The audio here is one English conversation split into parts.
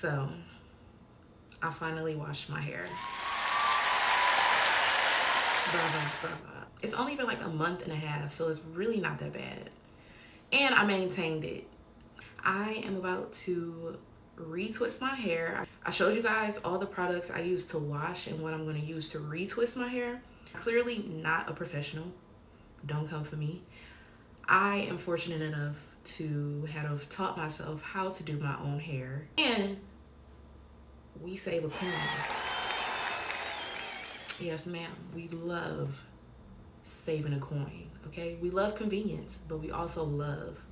So I finally washed my hair. Bravo, bravo. It's only been like a month and a half, so it's really not that bad. And I maintained it. I am about to retwist my hair. I showed you guys all the products I use to wash and what I'm going to use to retwist my hair. Clearly not a professional. Don't come for me. I am fortunate enough to have taught myself how to do my own hair, and we save a coin. Yes, ma'am. We love saving a coin, okay? We love convenience, but we also love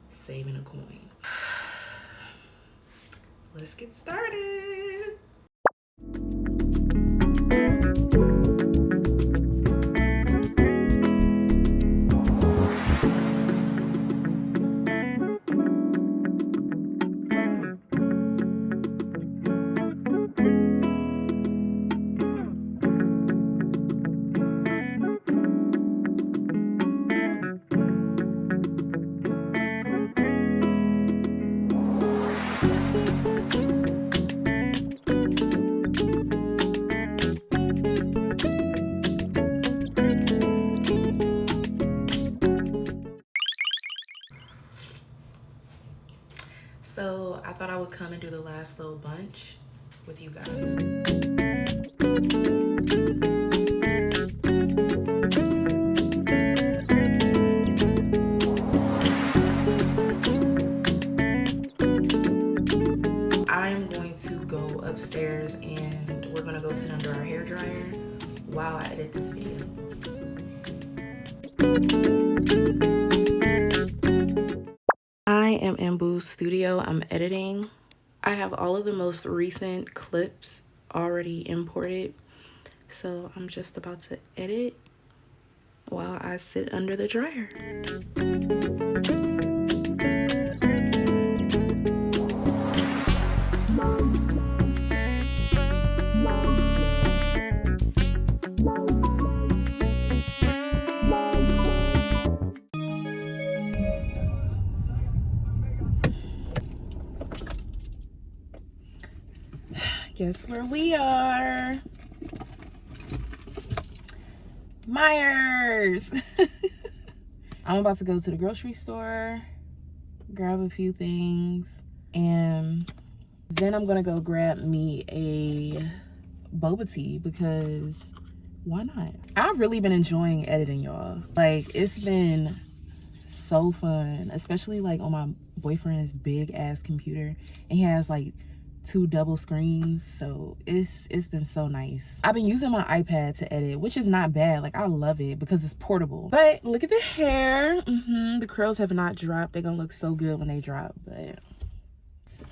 saving a coin. Let's get started. So I thought I would come and do the last little bunch with you guys. I'm going to go upstairs and we're gonna go sit under our hair dryer while I edit this video. I am in Boo's studio. I'm editing. I have all of the most recent clips already imported, so I'm just about to edit while I sit under the dryer. Guess where we are? Myers. I'm about to go to the grocery store, grab a few things, and then I'm gonna go grab me a boba tea because why not? I've really been enjoying editing, y'all. Like, it's been so fun, especially like on my boyfriend's big ass computer, and he has like 2 double screens, so it's been so nice. I've been using my iPad to edit, which is not bad. Like, I love it because it's portable. But look at the hair. The curls have not dropped. They're gonna look so good when they drop. But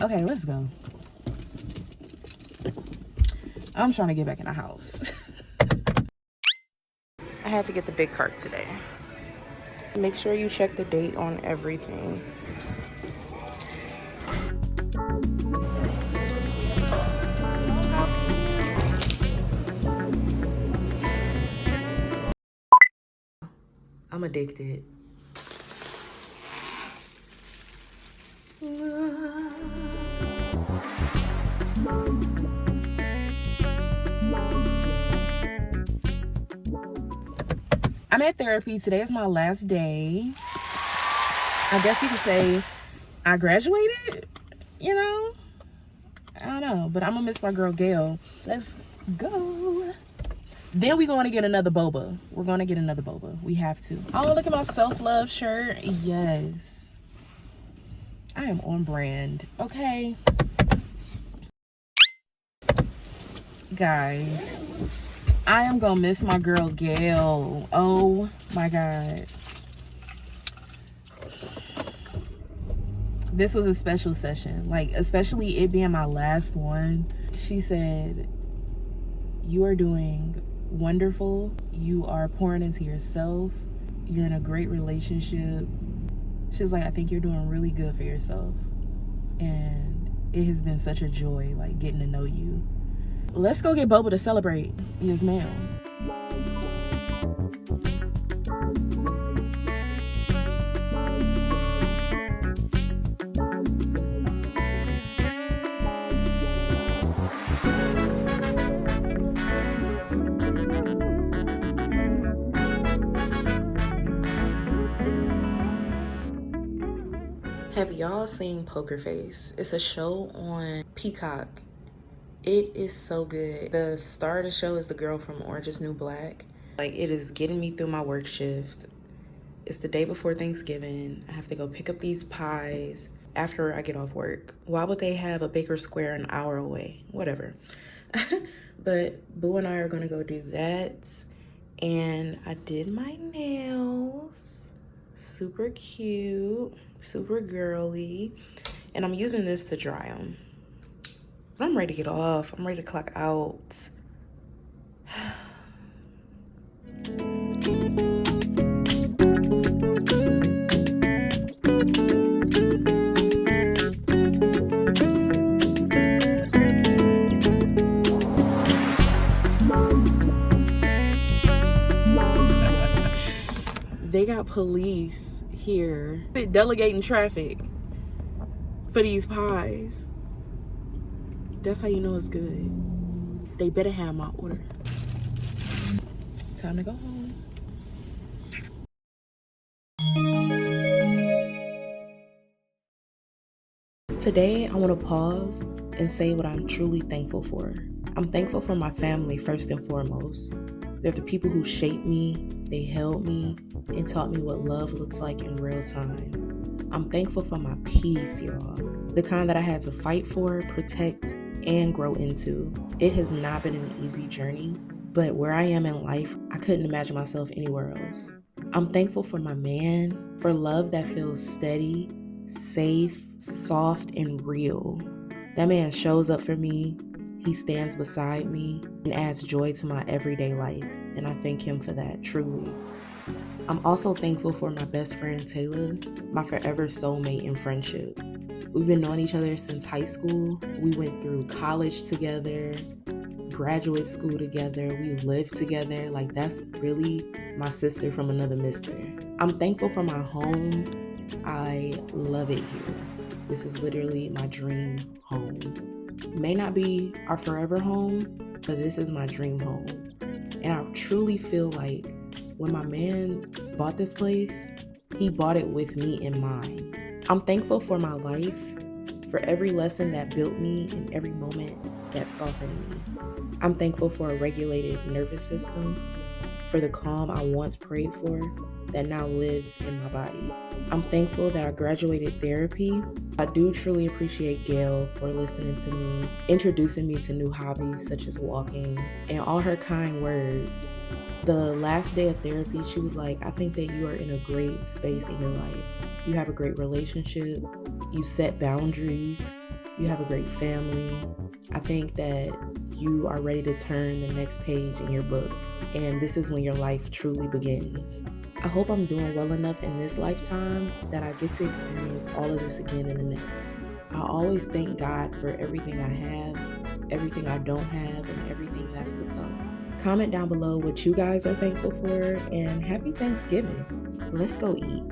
okay, let's go. I'm trying to get back in the house. I had to get the big cart today. Make sure you check the date on everything. I'm addicted. I'm at therapy. Today is my last day. I guess you could say I graduated, you know? I don't know, but I'm gonna miss my girl Gail. Let's go. Then we're going to get another boba. We're going to get another boba. We have to. Oh, look at my self-love shirt. Yes. I am on brand. Okay. Guys, I am going to miss my girl Gail. Oh, my God. This was a special session. Like, especially it being my last one. She said, you are doing wonderful. You are pouring into yourself. You're in a great relationship. She's like, I think you're doing really good for yourself, and it has been such a joy, like, getting to know you. Let's go get boba to celebrate. Yes, ma'am. Have y'all seen Pokerface? It's a show on Peacock. It is so good. The star of the show is the girl from Orange is New Black. Like, it is getting me through my work shift. It's the day before Thanksgiving. I have to go pick up these pies after I get off work. Why would they have a Baker Square an hour away? Whatever. But Boo and I are gonna go do that. And I did my nails. Super cute, super girly. And I'm using this to dry them. I'm ready to get off. I'm ready to clock out. They got police here delegating traffic for these pies. That's how you know it's good. They better have my order. Time to go home. Today, I want to pause and say what I'm truly thankful for. I'm thankful for my family first and foremost. They're the people who shaped me, they held me, and taught me what love looks like in real time. I'm thankful for my peace, y'all. The kind that I had to fight for, protect, and grow into. It has not been an easy journey, but where I am in life, I couldn't imagine myself anywhere else. I'm thankful for my man, for love that feels steady, safe, soft, and real. That man shows up for me, he stands beside me, and adds joy to my everyday life, and I thank him for that, truly. I'm also thankful for my best friend Taylor, my forever soulmate in friendship. We've been knowing each other since high school. We went through college together, graduate school together. We lived together. Like, that's really my sister from another mister. I'm thankful for my home. I love it here. This is literally my dream home. May not be our forever home, but this is my dream home. And I truly feel like when my man bought this place, he bought it with me in mind. I'm thankful for my life, for every lesson that built me and every moment that softened me. I'm thankful for a regulated nervous system, for the calm I once prayed for that now lives in my body. I'm thankful that I graduated therapy. I do truly appreciate Gail for listening to me, introducing me to new hobbies such as walking, and all her kind words. The last day of therapy, she was like, I think that you are in a great space in your life. You have a great relationship. You set boundaries. You have a great family. I think that you are ready to turn the next page in your book. And this is when your life truly begins. I hope I'm doing well enough in this lifetime that I get to experience all of this again in the next. I always thank God for everything I have, everything I don't have, and everything that's to come. Comment down below what you guys are thankful for, and happy Thanksgiving. Let's go eat.